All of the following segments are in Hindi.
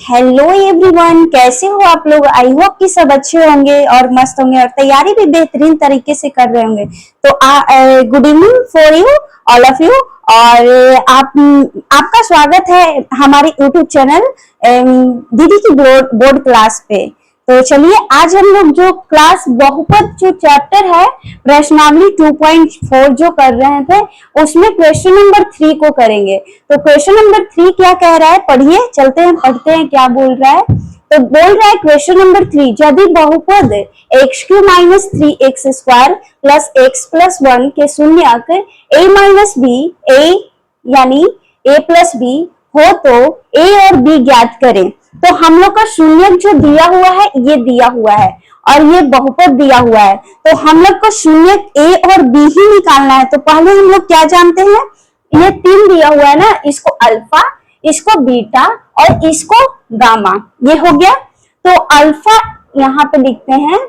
हेलो एवरीवन, कैसे हो आप लोग। आई होप कि सब अच्छे होंगे और मस्त होंगे और तैयारी भी बेहतरीन तरीके से कर रहे होंगे। तो good evening for you all of you. और आपका स्वागत है हमारे यूट्यूब चैनल दीदी की बोर्ड क्लास पे। तो चलिए आज हम लोग जो क्लास बहुपद जो चैप्टर है प्रश्नावली 2.4 जो कर रहे थे उसमें क्वेश्चन नंबर 3 को करेंगे। तो क्वेश्चन नंबर 3 क्या कह रहा है, पढ़िए, चलते हैं पढ़ते हैं क्या बोल रहा है। तो बोल रहा है क्वेश्चन नंबर 3, यदि बहुपद x³ minus 3x² plus x plus 1 के शून्यक a माइनस b a यानी a प्लस b हो तो a और b ज्ञात करें। तो हम लोग का शून्यक जो दिया हुआ है ये दिया हुआ है और ये बहुपद दिया हुआ है, तो हम लोग को शून्यक a और b ही निकालना है। तो पहले हम लोग क्या जानते हैं, ये 3 दिया हुआ है ना, इसको अल्फा, इसको बीटा और इसको गामा, ये हो गया। तो अल्फा यहाँ पे लिखते हैं,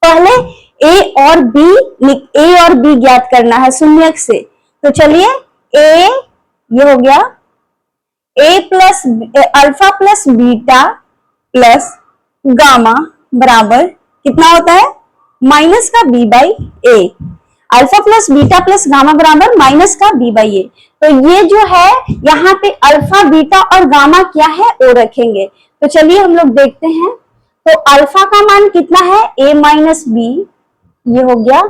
पहले a और b ज्ञात करना है शून्यक से। तो चलिए a ये हो गया, a plus alpha plus beta plus gamma बराबर कितना होता है, माइनस का b by A. Alpha plus beta plus gamma बराबर माइनस का b बाई ए। तो ये जो है यहाँ पे अल्फा बीटा और गामा क्या है वो रखेंगे। तो चलिए हम लोग देखते हैं। तो अल्फा का मान कितना है, a माइनस बी, ये हो गया,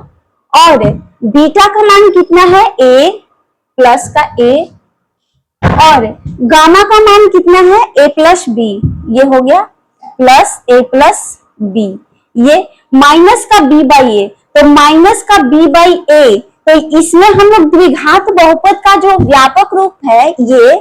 और बीटा का मान कितना है, a प्लस का a, और गामा का मान कितना है, a प्लस बी, ये हो गया, प्लस a प्लस बी, ये माइनस का b बाई ए। तो माइनस का b बाई ए, तो इसमें हम लोग द्विघात बहुपद का जो व्यापक रूप है ये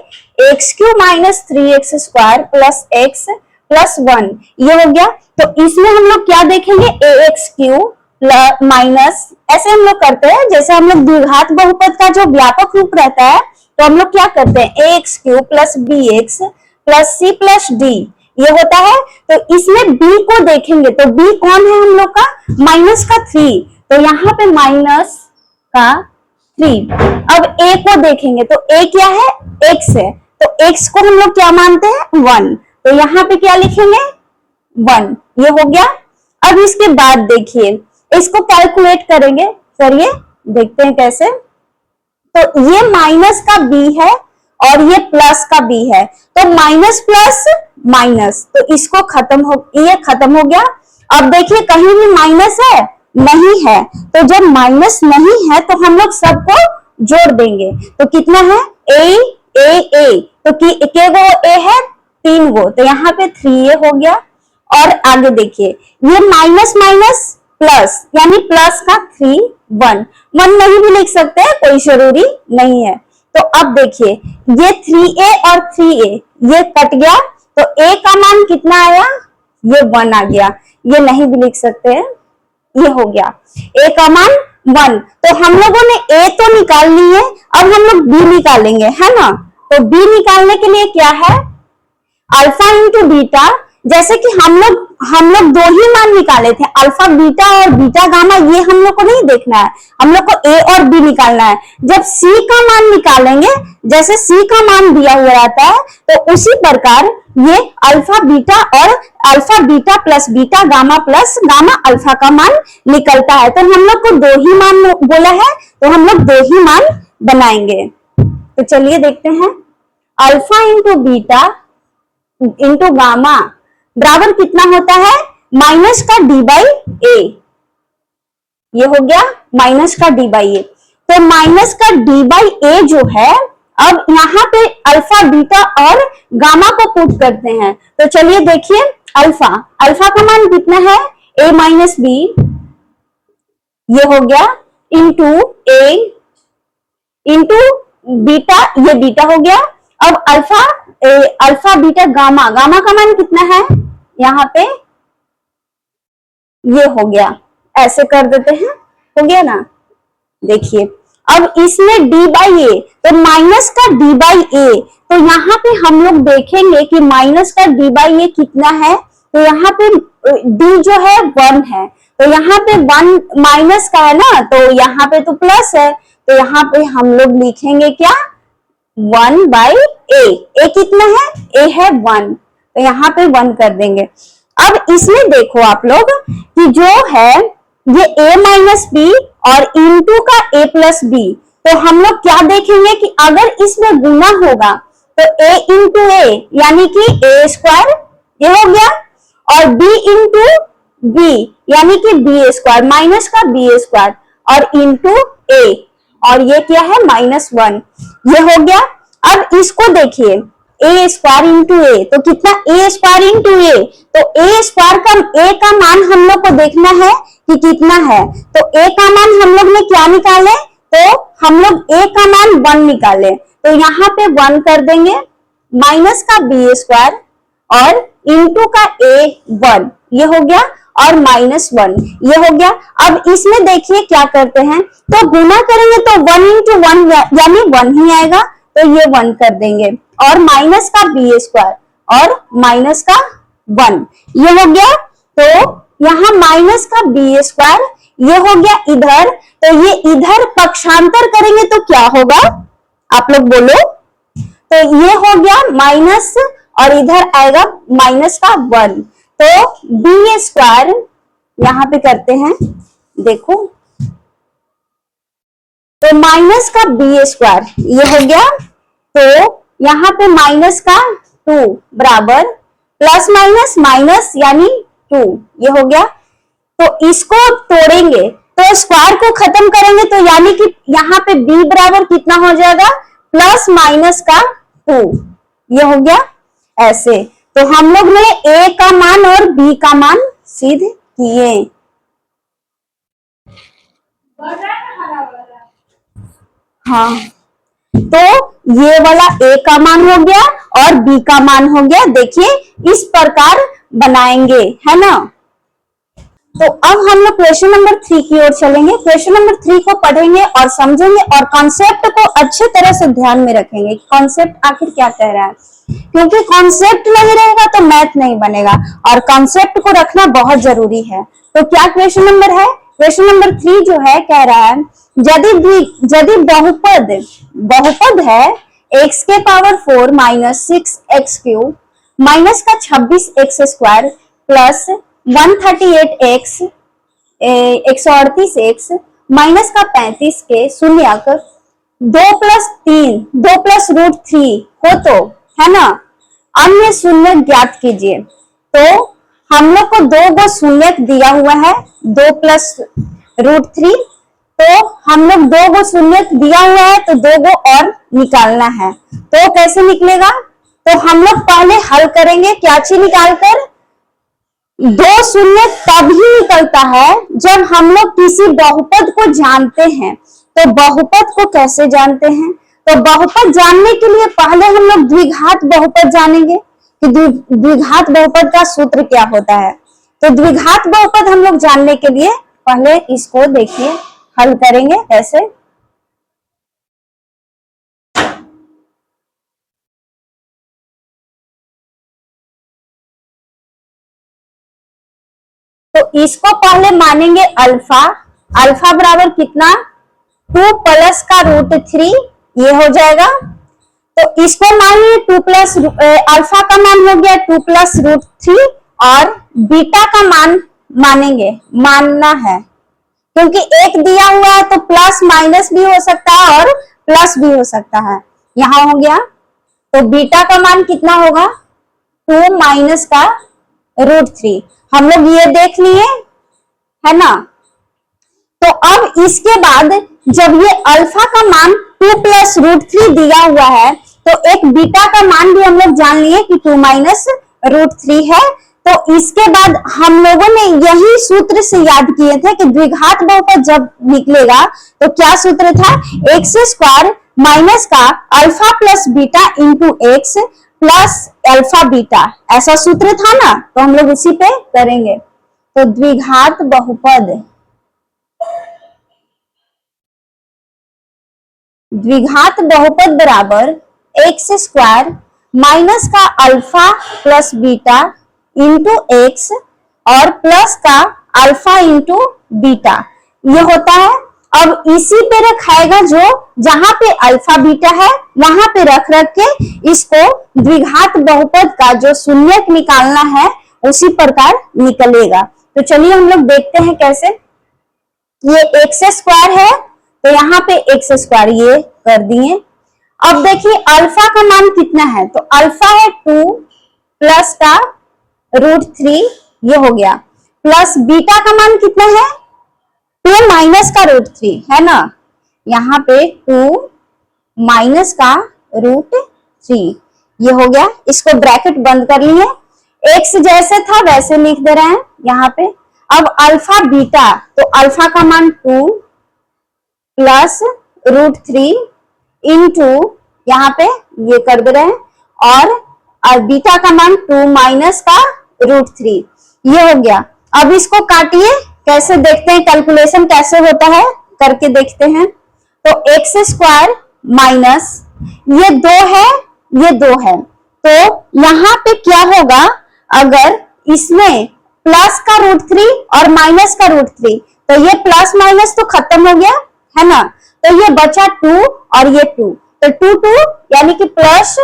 x³ minus 3x² plus x plus 1, ये हो गया। तो इसमें हम लोग क्या देखेंगे, ax³ माइनस, ऐसे हम लोग करते हैं जैसे हम लोग द्विघात बहुपद का जो व्यापक रूप रहता है तो हम लोग क्या करते हैं, ax³ plus bx plus c plus d, ये होता है। तो इसमें b को देखेंगे तो b कौन है हम लोग का, माइनस का 3, तो यहाँ पे माइनस का 3। अब a को देखेंगे तो a क्या है, x है, तो x को हम लोग क्या मानते हैं, 1, तो यहाँ पे क्या लिखेंगे, 1, ये हो गया। अब इसके बाद देखिए इसको कैलकुलेट करेंगे, करिए देखते हैं कैसे। तो ये माइनस का b है और ये प्लस का b है, तो माइनस प्लस माइनस, तो इसको ये खत्म हो गया। अब देखिए कहीं भी माइनस है नहीं है, तो जब माइनस नहीं है तो हम लोग सबको जोड़ देंगे। तो कितना है, a, तो के गो a है, 3 गो, तो यहाँ पे 3a हो गया। और आगे देखिए ये माइनस माइनस प्लस, यानी प्लस का 3 1 नहीं भी लिख सकते हैं, कोई जरूरी नहीं है। तो अब देखिए ये 3a और 3a ये कट गया, तो a का मान कितना आया, ये 1 आ गया, ये नहीं भी लिख सकते हैं, ये हो गया a का मान 1। तो हम लोगों ने a तो निकाल ली है, अब हम लोग b निकालेंगे, है ना। तो b निकालने के लिए क्या है, अल्फा इंटू बीटा, जैसे कि हम लोग 2 ही मान निकाले थे, अल्फा बीटा और बीटा गामा, ये हम लोग को नहीं देखना है, हम लोग को a और b निकालना है। जब c का मान निकालेंगे, जैसे c का मान दिया हुआ रहता है, तो उसी प्रकार ये अल्फा बीटा और alpha beta plus beta gamma plus gamma alpha का मान निकलता है। तो हम लोग को 2 ही मान बोला है, तो हम लोग 2 ही मान बनाएंगे। तो चलिए देखते हैं, alpha into beta into gamma बराबर कितना होता है, माइनस का d बाई ए, ये हो गया माइनस का d बाई ए। तो माइनस का d बाई ए जो है, अब यहाँ पे अल्फा बीटा और गामा को पुट करते हैं। तो चलिए देखिए, अल्फा का मान कितना है, a माइनस बी, ये हो गया, इंटू a इंटू बीटा, ये बीटा हो गया। अब अल्फा बीटा गामा का मान कितना है, यहाँ पे ये हो गया, ऐसे कर देते हैं, हो गया ना। देखिए अब इसमें d बाई ए, तो माइनस का d बाई ए, तो यहाँ पे हम लोग देखेंगे कि माइनस का d बाई ए कितना है। तो यहाँ पे d जो है 1 है, तो यहाँ पे 1 माइनस का है ना, तो यहाँ पे तो प्लस है, तो यहाँ पे हम लोग लिखेंगे क्या, 1 बाई ए। ए कितना है, ए है 1, तो यहाँ पे 1 कर देंगे। अब इसमें देखो आप लोग कि जो है ये a माइनस बी और इंटू का a प्लस बी, तो हम लोग क्या देखेंगे कि अगर इसमें गुना होगा तो a इंटू ए यानी कि a स्क्वायर ये हो गया, और b इंटू बी यानी कि बी स्क्वायर माइनस का बी स्क्वायर और इंटू ए, और ये क्या है -1, ये हो गया। अब इसको देखिए ए स्क्वायर इंटू ए, तो कितना ए स्क्वायर इंटू ए, तो ए स्क्वायर का ए का मान हम लोग को देखना है कि कितना है, तो ए का मान हम लोग ने क्या निकाले, तो हम लोग ए का मान 1 निकाले, तो यहाँ पे 1 कर देंगे, माइनस का बी स्क्वायर और इंटू का ए 1 ये हो गया, और -1 ये हो गया। अब इसमें देखिए क्या करते हैं, तो गुना करेंगे तो 1 इंटू 1 यानी 1 ही आएगा, तो ये 1 कर देंगे, और माइनस का बी स्क्वायर और माइनस का 1 ये हो गया, तो यहाँ माइनस का बी स्क्वायर ये हो गया इधर, तो ये इधर पक्षांतर करेंगे तो क्या होगा आप लोग बोलो, तो ये हो गया माइनस और इधर आएगा माइनस का 1, तो बी स्क्वायर यहाँ पे करते हैं देखो, तो माइनस का बी स्क्वायर ये हो गया, तो यहाँ पे माइनस का 2 बराबर प्लस माइनस माइनस यानी 2 ये हो गया, तो इसको तोड़ेंगे तो स्क्वायर को खत्म करेंगे, तो यानी कि यहाँ पे b बराबर कितना हो जाएगा, प्लस माइनस का 2 ये हो गया ऐसे। तो हम लोग ने a का मान और b का मान सिद्ध किए। हाँ, तो ये वाला a का मान हो गया और b का मान हो गया, देखिए इस प्रकार बनाएंगे, है ना। तो अब हम लोग क्वेश्चन नंबर 3 की ओर चलेंगे। क्वेश्चन नंबर 3 को पढ़ेंगे और समझेंगे और कॉन्सेप्ट को अच्छे तरह से ध्यान में रखेंगे कि कॉन्सेप्ट आखिर क्या कह रहा है, क्योंकि कॉन्सेप्ट नहीं रहेगा तो मैथ नहीं बनेगा, और कॉन्सेप्ट को रखना बहुत जरूरी है। तो क्या क्वेश्चन नंबर है, क्वेश्चन नंबर 3 जो है कह रहा है यदि बहुपद है x के पावर 4 माइनस 6x³ माइनस का 26x² plus 138x 138x minus का 35 के शून्यक 2 प्लस √3 हो तो, है ना, अन्य शून्य ज्ञात कीजिए। तो हम लोग को 2 गो शून्यक दिया हुआ है, 2 प्लस √3, तो हम लोग 2 गो शून्यक दिया हुआ है तो 2 गो और निकालना है। तो कैसे निकलेगा, तो हम लोग पहले हल करेंगे क्या चीज निकालकर, 2 शून्य तभी निकलता है जब हम लोग किसी बहुपद को जानते हैं। तो बहुपद को कैसे जानते हैं, तो बहुपद जानने के लिए पहले हम लोग द्विघात बहुपद जानेंगे कि द्विघात बहुपद का सूत्र क्या होता है। तो द्विघात बहुपद हम लोग जानने के लिए पहले इसको देखिए हल करेंगे ऐसे। तो इसको पहले मानेंगे अल्फा, अल्फा बराबर कितना 2 प्लस का √3 ये हो जाएगा। तो इसको मानिए 2 प्लस अल्फा का मान हो गया 2 प्लस √3 और बीटा का मान मानेंगे, मानना है क्योंकि एक दिया हुआ है तो प्लस माइनस भी हो सकता है और प्लस भी हो सकता है, यहां हो गया। तो बीटा का मान कितना होगा 2 माइनस का √3, हम लोग ये देख लिए, है ना। तो अब इसके बाद जब ये अल्फा का मान 2 प्लस √3 दिया हुआ है तो एक बीटा का मान भी हम लोग जान लिए कि 2 माइनस √3 है। तो इसके बाद हम लोगों ने यही सूत्र से याद किए थे कि द्विघात बहुपद जब निकलेगा तो क्या सूत्र था, x² माइनस का alpha plus beta into x plus alpha beta, ऐसा सूत्र था ना। तो हम लोग उसी पे करेंगे। तो द्विघात बहुपद, द्विघात बहुपद बराबर x² माइनस का alpha plus beta into x और प्लस का अल्फा इंटू बीटा ये होता है। अब इसी पे रखाएगा, जो जहां पे अल्फा बीटा है वहां पे रख रख के इसको द्विघात बहुपद का जो शून्यक निकालना है उसी प्रकार निकलेगा। तो चलिए हम लोग देखते हैं कैसे। ये एक्स स्क्वायर है तो यहाँ पे एक्स स्क्वायर ये कर दिए। अब देखिए अल्फा का मान कितना है, तो अल्फा है 2 प्लस का √3, ये हो गया, प्लस बीटा का मान कितना है 2 माइनस का √3 है ना, यहाँ पे 2 माइनस का √3 ये हो गया। इसको ब्रैकेट बंद कर लिए, एक्स जैसे था वैसे लिख दे रहे हैं यहाँ पे। अब अल्फा बीटा, तो अल्फा का मान 2 प्लस √3 इंटू यहाँ पे ये कर दे रहे हैं, और बीटा का मान 2 माइनस का √3 ये हो गया। अब इसको काटिए, कैसे देखते हैं कैलकुलेशन कैसे होता है करके देखते हैं। तो एक्स स्क्वायर माइनस ये 2 है, ये 2 है, तो यहाँ पे क्या होगा, अगर इसमें प्लस का √3 और माइनस का √3, तो ये प्लस माइनस तो खत्म हो गया है ना, तो ये बचा 2 और ये 2, तो 2 2 यानी कि प्लस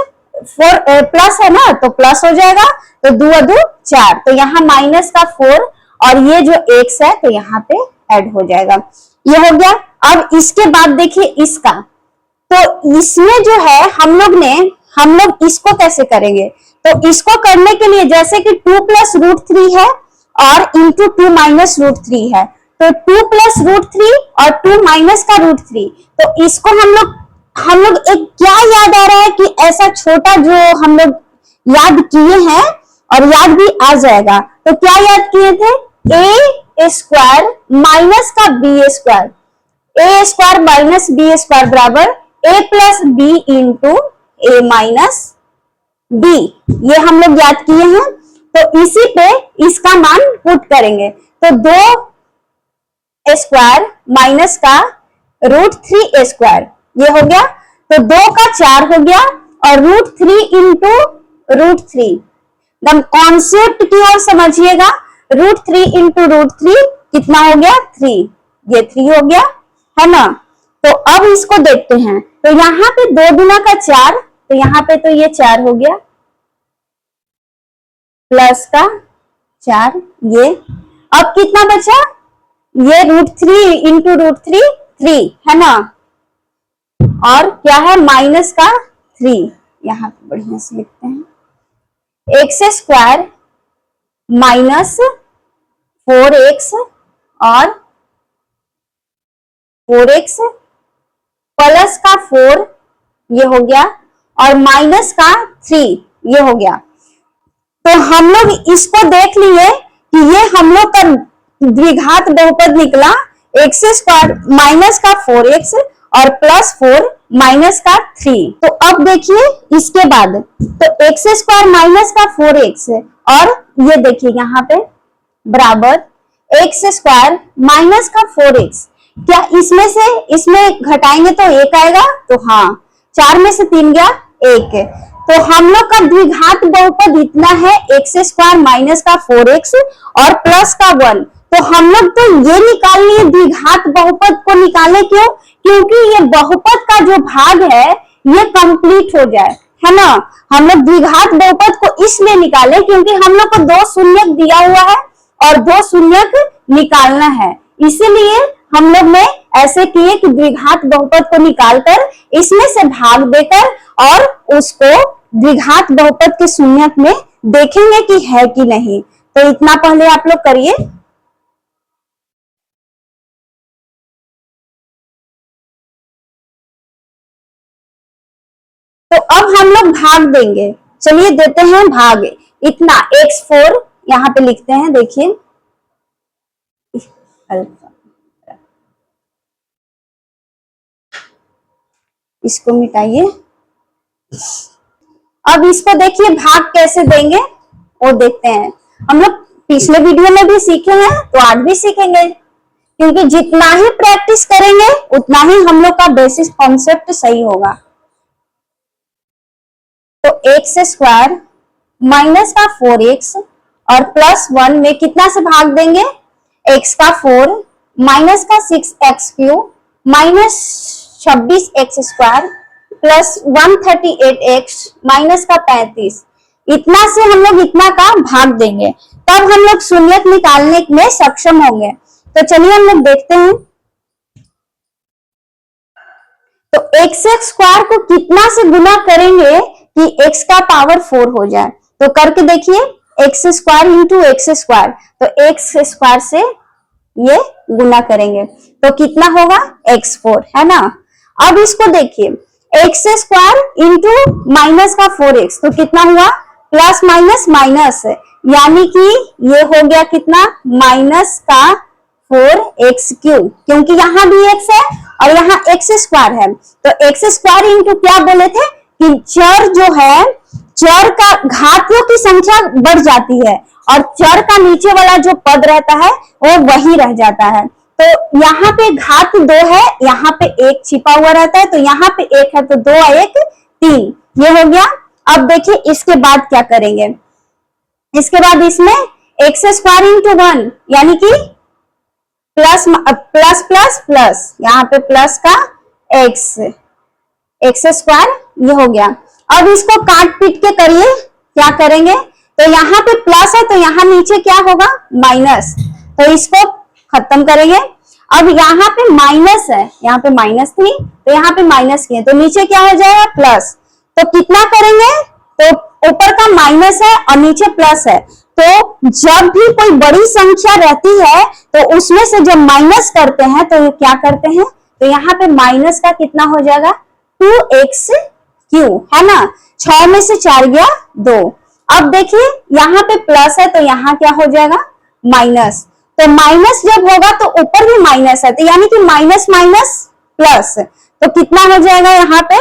4 प्लस है ना तो प्लस हो जाएगा, तो 2 2 4, तो यहाँ माइनस का 4 और ये जो x है तो यहाँ पे ऐड हो जाएगा, ये हो गया। अब इसके बाद देखिए इसका, तो इसमें जो है हम लोग इसको कैसे करेंगे, तो इसको करने के लिए जैसे कि 2 प्लस √3 है और इंटू 2 माइनस √3 है, तो 2 प्लस √3 और 2 माइनस का √3, तो इसको हम लोग एक क्या याद आ रहा है कि ऐसा छोटा जो हम लोग याद किए हैं और याद भी आ जाएगा, तो क्या याद किए थे, a स्क्वायर माइनस का b square, a square minus b square बराबर a plus b into a minus b, ये हम लोग याद किए हैं। तो इसी पे इसका मान पुट करेंगे, तो 2 स्क्वायर माइनस का √3 स्क्वायर ये हो गया, तो 2 का 4 हो गया, और √3 इंटू √3, कॉन्सेप्ट की ओर समझिएगा, √3 इंटू √3 कितना हो गया 3, ये 3 हो गया है ना। तो अब इसको देखते हैं, तो यहाँ पे 2 गुना का 4, तो यहाँ पे तो ये 4 हो गया, प्लस का 4 ये, अब कितना बचा, ये √3 इंटू √3 3 है ना, और क्या है माइनस का 3, यहाँ पे बढ़िया से लिखते हैं, एक्स स्क्वायर माइनस 4x और 4x प्लस का 4 ये हो गया, और माइनस का 3 ये हो गया। तो हम लोग इसको देख लिए कि ये हम लोग का द्विघात बहुपद निकला, एक्स स्क्वायर माइनस का 4x और प्लस 4 माइनस का 3। तो अब देखिए इसके बाद, तो एक्स स्क्वायर माइनस का 4x और ये देखिए यहाँ पे बराबर एक्स स्क्वायर माइनस का 4x, क्या इसमें घटाएंगे तो 1 आएगा, तो हाँ 4 में से 3 गया 1, तो हम लोग का द्विघात बहुपद इतना है एक्स स्क्वायर माइनस का 4x और प्लस का 1। तो हम लोग तो ये निकाल लिए द्विघात बहुपद को निकाले, क्यों, क्योंकि ये बहुपद का जो भाग है ये कंप्लीट हो जाए है ना। हम लोग द्विघात बहुपद को इसलिए निकाले क्योंकि हम लोग को 2 शून्यक दिया हुआ है और 2 शून्यक निकालना है, इसीलिए हम लोग ने ऐसे किए कि द्विघात बहुपद को निकालकर इसमें से भाग देकर और उसको द्विघात बहुपद के शून्यक में देखेंगे कि है कि नहीं। तो इतना पहले आप लोग करिए। तो अब हम लोग भाग देंगे, चलिए देते हैं भाग, इतना x4 यहाँ पे लिखते हैं, देखिए अल्फा, इसको मिटाइए। अब इसको देखिए भाग कैसे देंगे वो देखते हैं। हम लोग पिछले वीडियो में भी सीखे हैं तो आज भी सीखेंगे, क्योंकि जितना ही प्रैक्टिस करेंगे उतना ही हम लोग का बेसिक कॉन्सेप्ट सही होगा। तो एक्स स्क्वायर माइनस का 4x और प्लस 1 में कितना से भाग देंगे, x का 4 माइनस का 6x cube minus 26x² plus 138x minus का 35, इतना से हम लोग इतना का भाग देंगे, तब हम लोग शून्यक निकालने में सक्षम होंगे। तो चलिए हम लोग देखते हैं। तो x² को कितना से गुना करेंगे कि x का पावर 4 हो जाए? तो करके देखिए, x² इंटू x², तो x² से ये गुना करेंगे तो कितना होगा? x4, है ना। अब इसको देखिए, x² इंटू माइनस का 4x, तो कितना हुआ? प्लस माइनस माइनस, यानी कि ये हो गया कितना? माइनस का 4x3, क्योंकि यहाँ भी x है और यहाँ x² है। तो x² इंटू क्या बोले थे कि चर जो है, चर का घातियों की संख्या बढ़ जाती है और चर का नीचे वाला जो पद रहता है वो वही रह जाता है। तो यहाँ पे घात 2 है, यहाँ पे 1 छिपा हुआ रहता है, तो यहाँ पे 1 है तो 2 और 1 3, ये हो गया। अब देखिए इसके बाद क्या करेंगे, इसके बाद इसमें x² इंटू 1, यानी कि प्लस प्लस प्लस प्लस, यहाँ पे प्लस का x² ये हो गया। अब इसको काट पीट के करिए, क्या करेंगे? तो यहाँ पे प्लस है तो यहाँ नीचे क्या होगा? माइनस, तो इसको खत्म करेंगे। अब यहाँ पे माइनस है, यहाँ पे माइनस थी तो यहाँ पे माइनस किए तो नीचे क्या हो जाएगा? प्लस। तो कितना करेंगे? तो ऊपर का माइनस है और नीचे प्लस है, तो जब भी कोई बड़ी संख्या रहती है तो उसमें से जब माइनस करते हैं तो क्या करते हैं? तो यहाँ पे माइनस का कितना हो जाएगा? 2x3, है ना। 6 में से 4 गया 2। अब देखिए यहाँ पे प्लस है तो यहाँ क्या हो जाएगा? माइनस। तो माइनस जब होगा तो ऊपर भी माइनस है, तो यानी कि माइनस माइनस प्लस, तो कितना हो जाएगा यहाँ पे?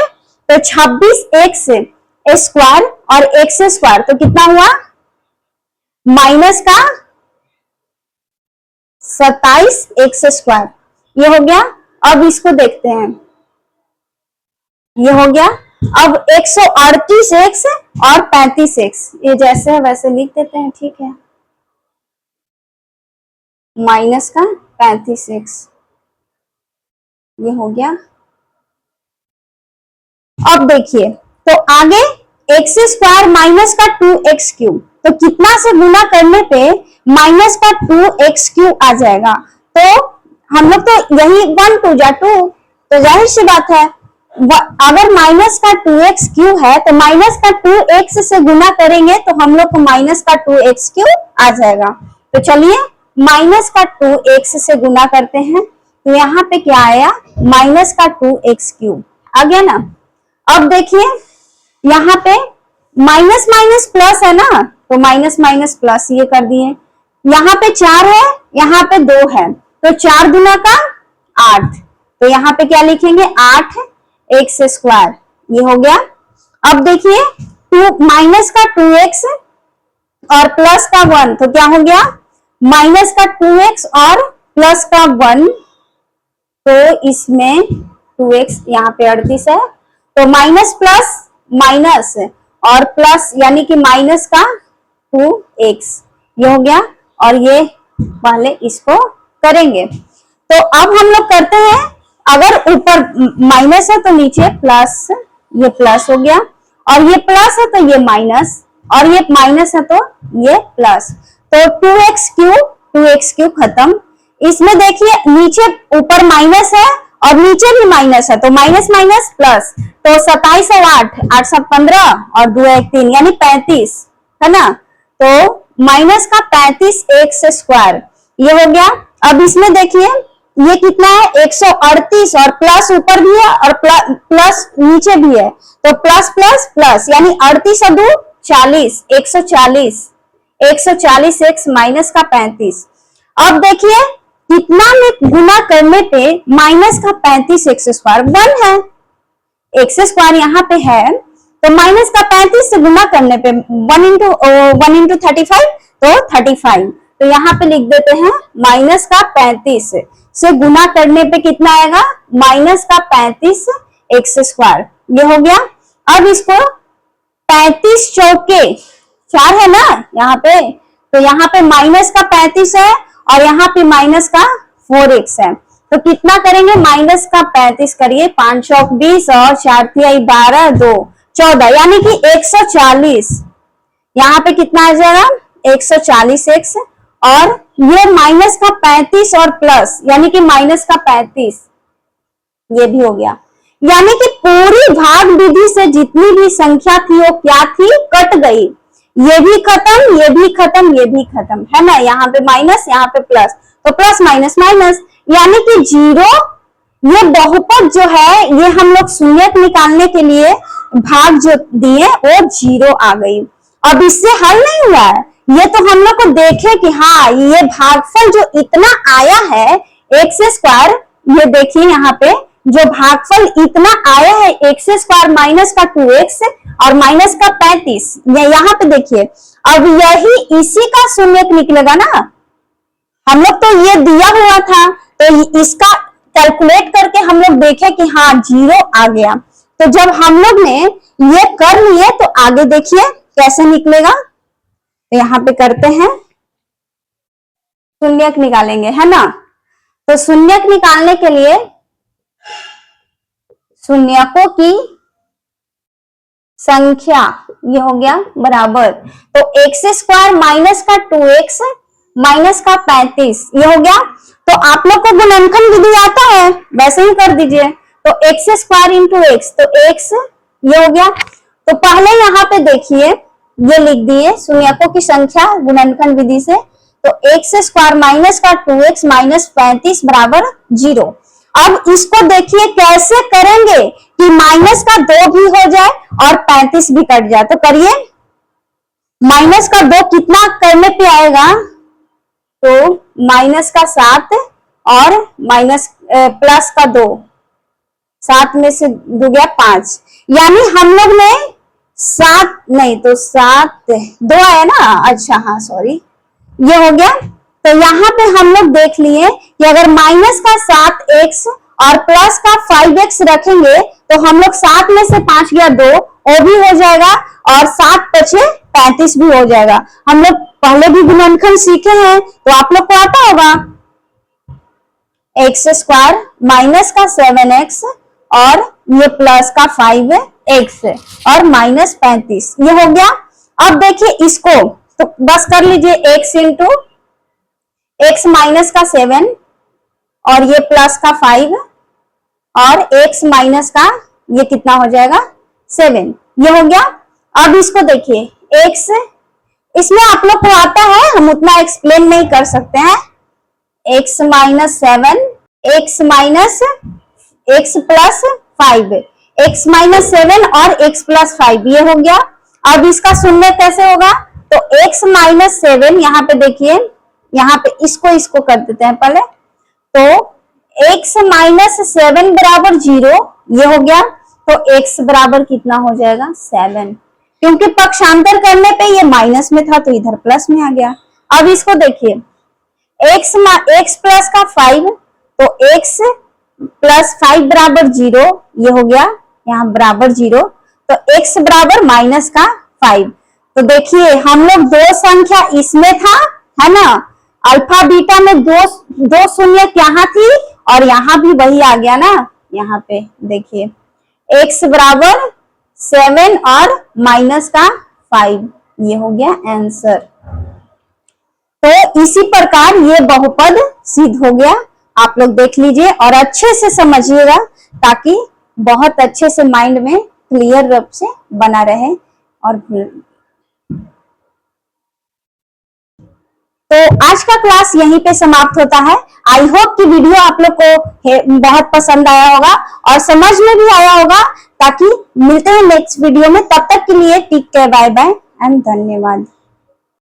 तो 26x² और x², तो कितना हुआ? माइनस का 27x², ये हो गया। अब इसको देखते हैं, ये हो गया। अब 138x और 35x, ये जैसे है वैसे लिख देते हैं, ठीक है। माइनस का 35x, ये हो गया। अब देखिए, तो आगे x² माइनस का 2x3, तो कितना से गुना करने पे माइनस का 2x3 आ जाएगा? तो हम लोग तो यही 1 2 जा 2, तो जाहिर सी बात है अगर माइनस का 2x3 है तो माइनस का 2x से गुना करेंगे तो हम लोग को माइनस का 2x3 आ जाएगा। तो चलिए माइनस का 2x से गुना करते हैं, तो यहाँ पे क्या आया? माइनस का 2x3 आ गया ना। अब देखिए यहाँ पे माइनस माइनस प्लस है ना, तो माइनस माइनस प्लस ये कर दिए। यहाँ पे 4 है, यहाँ पे 2 है, तो 4 गुना का 8, तो यहाँ पे क्या लिखेंगे? 8x², ये हो गया। अब देखिए माइनस का 2x और प्लस का 1, तो क्या हो गया? माइनस का 2x और प्लस का 1, तो इसमें 2x यहाँ पे 38 है, तो माइनस प्लस माइनस और प्लस यानी कि माइनस का 2x, ये हो गया। और ये पहले इसको करेंगे, तो अब हम लोग करते हैं, अगर ऊपर माइनस है तो नीचे प्लस, ये प्लस हो गया, और ये प्लस है तो ये माइनस, और ये माइनस है तो ये प्लस, तो 2x3 खत्म। इसमें देखिए नीचे ऊपर माइनस है और नीचे भी माइनस है, तो माइनस माइनस प्लस, तो 27 और 8, 8 7 15 और 2 1 3, यानी 35, है ना। तो माइनस का 35x², ये हो गया। अब इसमें देखिए ये कितना है? 138, और प्लस ऊपर भी है और प्लस नीचे भी है, तो प्लस प्लस प्लस, यानी 38 और 2 40, 140x माइनस का 35। अब देखिए कितना में गुना करने पे माइनस का 35x² 1 है, x² यहाँ पे है, तो माइनस का 35 से गुना करने पे 1 इंटू 35, तो 35, तो यहाँ पे लिख देते हैं माइनस का 35 से गुना करने पे कितना आएगा? माइनस का 35x², ये हो गया। अब इसको 35 चौके 4 है ना यहाँ पे, तो यहाँ पे माइनस का 35 है और यहाँ पे माइनस का 4x है, तो कितना करेंगे, माइनस का 35 करिए, 5 चौक 20 और 4 तिहाई 12, 2 14, यानी कि 140। यहाँ पे कितना आ जाएगा, 140x, और ये माइनस का 35 और प्लस यानी कि माइनस का 35, ये भी हो गया। यानी कि पूरी भाग विधि से जितनी भी संख्या थी वो क्या थी, कट गई। ये भी खत्म, ये भी खत्म, ये भी खत्म, है ना। यहाँ पे माइनस, यहाँ पे प्लस, तो प्लस माइनस माइनस, यानी कि 0। ये बहुपद जो है, ये हम लोग शून्यक निकालने के लिए भाग जो दिए वो 0 आ गई। अब इससे हल नहीं हुआ है, ये तो हम लोग को देखे कि हाँ ये भागफल जो इतना आया है x², ये देखिए यहाँ पे जो भागफल इतना आया है x² माइनस का 2x और माइनस का 35, यहाँ पे देखिए। अब यही इसी का शून्यक निकलेगा ना। हम लोग तो ये दिया हुआ था, तो इसका कैलकुलेट करके हम लोग देखे कि हाँ 0 आ गया। तो जब हम लोग ने ये कर लिए तो आगे देखिए कैसे निकलेगा। तो यहाँ पे करते हैं, शून्यक निकालेंगे, है ना। तो शून्यक निकालने के लिए शून्यकों की संख्या, ये हो गया बराबर, तो x² माइनस का 2x माइनस का 35, ये हो गया। तो आप लोग को गुणनखंड विधि आता है, वैसे ही कर दीजिए। तो x² इंटू x, तो x ये हो गया। तो पहले यहाँ पे देखिए ये लिख दिए शून्यकों की संख्या गुणनखंड विधि से। तो x² माइनस का 2x माइनस 35 बराबर 0। अब इसको देखिए कैसे करेंगे कि माइनस का 2 भी हो जाए और 35 भी कट जाए। तो करिए, माइनस का 2 कितना करने पे आएगा, तो माइनस का 7 और माइनस प्लस का 2, 7 में से 2 गया 5, यानी हम लोग ने 7 नहीं तो 7 2 आया ना, अच्छा हाँ सॉरी, ये हो गया। तो यहाँ पे हम लोग देख लिए कि अगर माइनस का 7x और प्लस का 5x रखेंगे तो हम लोग 7 में से 5 गया 2, वो भी हो जाएगा, और 7 बचे 35 भी हो जाएगा। हम लोग पहले भी गुणनखंड सीखे हैं तो आप लोग को आता होगा। x² माइनस का 7x और ये प्लस का 5x और माइनस 35, ये हो गया। अब देखिए इसको तो बस कर लीजिए, x इंटू x माइनस का 7 और ये प्लस का 5 और x माइनस का ये कितना हो जाएगा 7, ये हो गया। अब इसको देखिए x, इसमें आप लोग को आता है, हम उतना एक्सप्लेन नहीं कर सकते हैं। x minus 7, x minus x plus 5, x minus 7 और x प्लस 5, ये हो गया। अब इसका शून्य कैसे होगा, तो x माइनस 7, यहाँ पे देखिए, यहाँ पे इसको कर देते हैं पहले। तो x माइनस 7 बराबर 0, ये हो गया। तो x बराबर कितना हो जाएगा 7, क्योंकि पक्षांतर करने पे ये माइनस में था तो इधर प्लस में आ गया। अब इसको देखिए, x प्लस का 5, तो x प्लस 5 बराबर 0, ये हो गया, यहाँ बराबर 0। तो x बराबर माइनस का 5। तो देखिए हम लोग दो संख्या इसमें था, है ना, अल्फा बीटा में दो शून्य यहाँ थी और यहाँ भी वही आ गया ना। यहाँ पे देखिए x बराबर 7 और माइनस का 5, ये हो गया आंसर। तो इसी प्रकार ये बहुपद सिद्ध हो गया। आप लोग देख लीजिए और अच्छे से समझिएगा ताकि बहुत अच्छे से माइंड में क्लियर रूप से बना रहे। और तो आज का क्लास यहीं पे समाप्त होता है। आई होप कि वीडियो आप लोग को बहुत पसंद आया होगा और समझ में भी आया होगा। ताकि मिलते हैं नेक्स्ट वीडियो में, तब तक के लिए take care, bye bye and धन्यवाद।